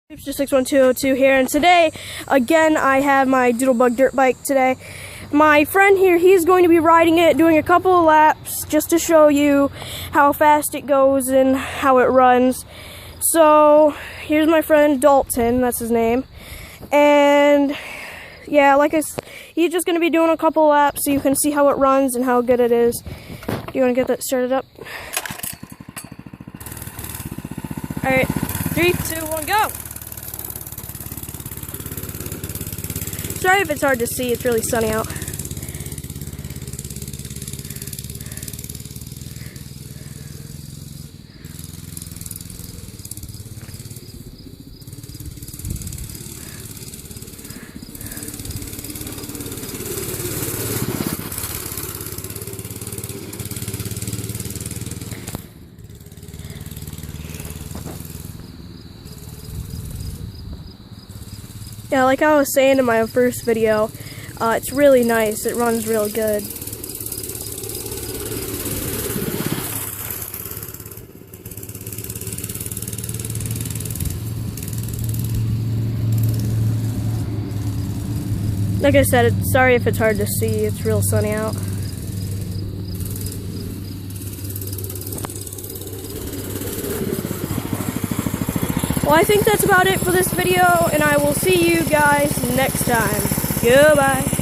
pt.2 here, and today, again, I have my Doodle dirt bike today. My friend here, he's going to be riding it, doing a couple of laps, just to show you how fast it goes and how it runs. So, here's my friend Dalton, that's his name, and yeah, he's just going to be doing a couple of laps so you can see how it runs and how good it is. Do you want to get that started up? Alright, 3, 2, 1, go! Sorry if it's hard to see, it's really sunny out. Yeah, like I was saying in my first video, it's really nice. It runs real good. Like I said, sorry if it's hard to see. It's real sunny out. Well, I think that's about it for this video, and I will see you guys next time. Goodbye.